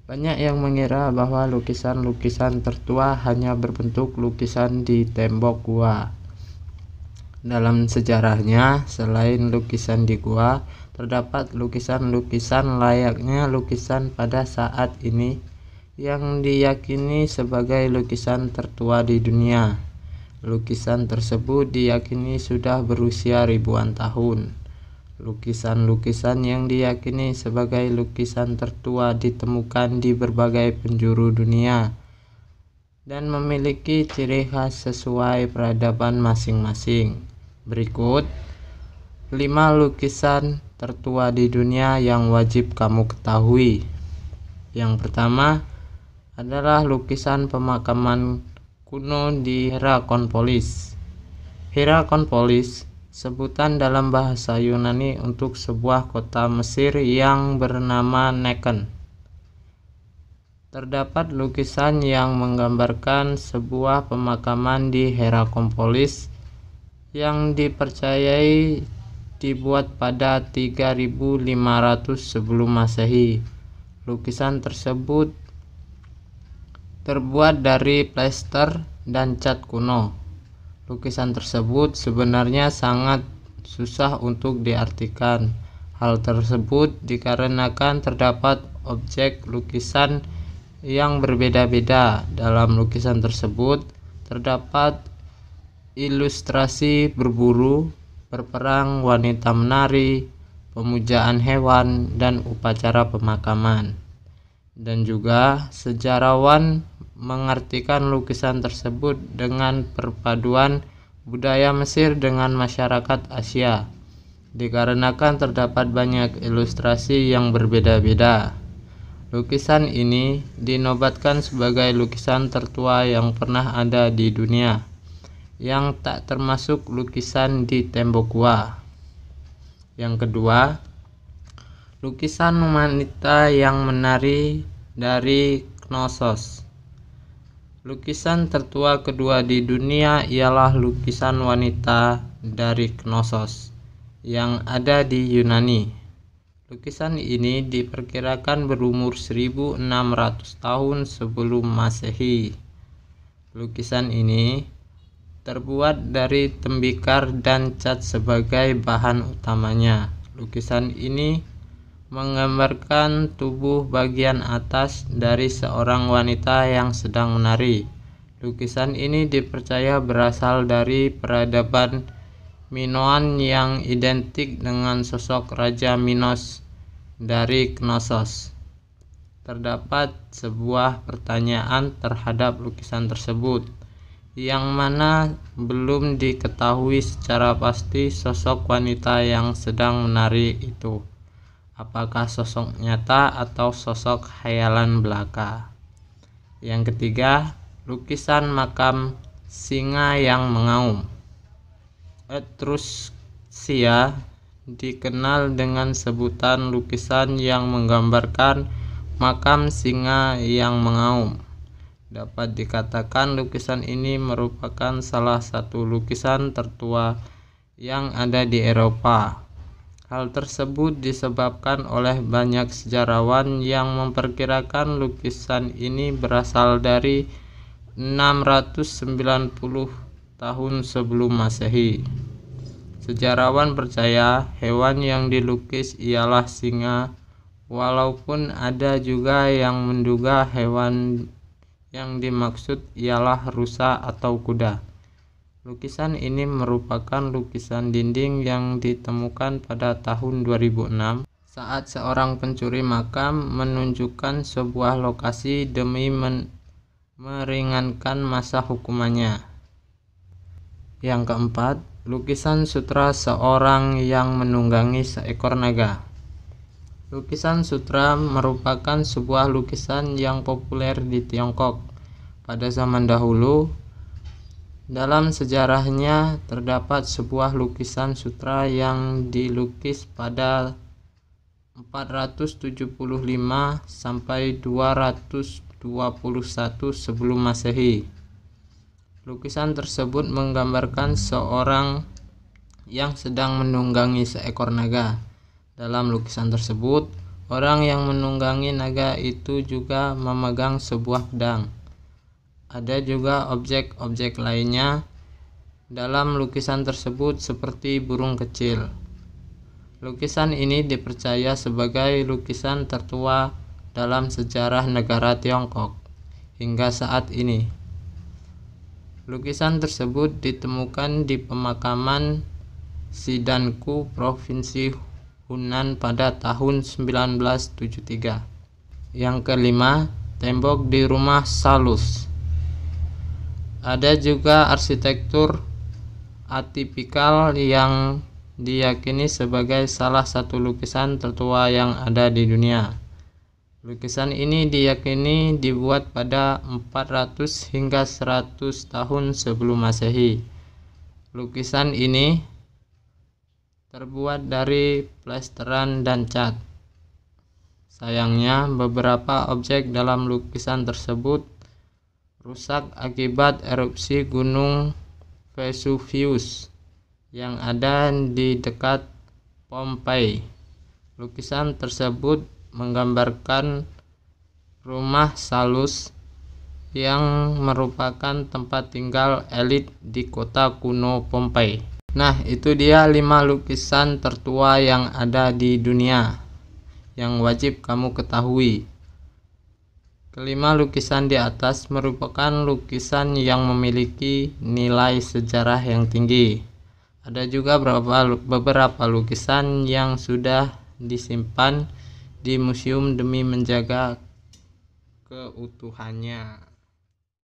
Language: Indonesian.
Banyak yang mengira bahwa lukisan-lukisan tertua hanya berbentuk lukisan di tembok gua. Dalam sejarahnya, selain lukisan di gua, terdapat lukisan-lukisan layaknya lukisan pada saat ini yang diyakini sebagai lukisan tertua di dunia. Lukisan tersebut diyakini sudah berusia ribuan tahun. Lukisan-lukisan yang diyakini sebagai lukisan tertua ditemukan di berbagai penjuru dunia dan memiliki ciri khas sesuai peradaban masing-masing. Berikut 5 lukisan tertua di dunia yang wajib kamu ketahui. Yang pertama adalah lukisan pemakaman kuno di Hierakonpolis. Hierakonpolis sebutan dalam bahasa Yunani untuk sebuah kota Mesir yang bernama Nekhen. Terdapat lukisan yang menggambarkan sebuah pemakaman di Hierakonpolis yang dipercayai dibuat pada 3500 sebelum Masehi. Lukisan tersebut terbuat dari plester dan cat kuno. Lukisan tersebut sebenarnya sangat susah untuk diartikan. Hal tersebut dikarenakan terdapat objek lukisan yang berbeda-beda. Dalam lukisan tersebut terdapat ilustrasi berburu, berperang, wanita menari, pemujaan hewan, dan upacara pemakaman. Dan juga sejarawan mengartikan lukisan tersebut dengan perpaduan budaya Mesir dengan masyarakat Asia, dikarenakan terdapat banyak ilustrasi yang berbeda-beda. Lukisan ini dinobatkan sebagai lukisan tertua yang pernah ada di dunia, yang tak termasuk lukisan di tembok gua. Yang kedua, lukisan wanita yang menari dari Knossos. Lukisan tertua kedua di dunia ialah lukisan wanita dari Knossos yang ada di Yunani. Lukisan ini diperkirakan berumur 1600 tahun sebelum Masehi. Lukisan ini terbuat dari tembikar dan cat sebagai bahan utamanya. Lukisan ini menggambarkan tubuh bagian atas dari seorang wanita yang sedang menari. Lukisan ini dipercaya berasal dari peradaban Minoan yang identik dengan sosok Raja Minos dari Knossos. Terdapat sebuah pertanyaan terhadap lukisan tersebut, yang mana belum diketahui secara pasti sosok wanita yang sedang menari itu. Apakah sosok nyata atau sosok khayalan belaka? Yang ketiga, lukisan makam singa yang mengaum. Etrusksia dikenal dengan sebutan lukisan yang menggambarkan makam singa yang mengaum. Dapat dikatakan lukisan ini merupakan salah satu lukisan tertua yang ada di Eropa. Hal tersebut disebabkan oleh banyak sejarawan yang memperkirakan lukisan ini berasal dari 690 tahun sebelum Masehi. Sejarawan percaya hewan yang dilukis ialah singa, walaupun ada juga yang menduga hewan yang dimaksud ialah rusa atau kuda. Lukisan ini merupakan lukisan dinding yang ditemukan pada tahun 2006 saat seorang pencuri makam menunjukkan sebuah lokasi demi meringankan masa hukumannya. Yang keempat, lukisan sutra seorang yang menunggangi seekor naga. Lukisan sutra merupakan sebuah lukisan yang populer di Tiongkok pada zaman dahulu. Dalam sejarahnya terdapat sebuah lukisan sutra yang dilukis pada 475 sampai 221 sebelum Masehi. Lukisan tersebut menggambarkan seorang yang sedang menunggangi seekor naga. Dalam lukisan tersebut, Orang yang menunggangi naga itu juga memegang sebuah pedang. Ada juga objek-objek lainnya dalam lukisan tersebut seperti burung kecil. Lukisan ini dipercaya sebagai lukisan tertua dalam sejarah negara Tiongkok hingga saat ini. Lukisan tersebut ditemukan di pemakaman Shidanku, Provinsi Hunan pada tahun 1973. Yang kelima, tembok di rumah Salus. Ada juga arsitektur atipikal yang diyakini sebagai salah satu lukisan tertua yang ada di dunia. Lukisan ini diyakini dibuat pada 400 hingga 100 tahun sebelum Masehi. Lukisan ini terbuat dari plesteran dan cat. Sayangnya, beberapa objek dalam lukisan tersebut rusak akibat erupsi Gunung Vesuvius yang ada di dekat Pompeii. Lukisan tersebut menggambarkan rumah Salus yang merupakan tempat tinggal elit di kota kuno Pompeii. Nah, itu dia 5 lukisan tertua yang ada di dunia yang wajib kamu ketahui. Kelima lukisan di atas merupakan lukisan yang memiliki nilai sejarah yang tinggi. Ada juga beberapa lukisan yang sudah disimpan di museum demi menjaga keutuhannya.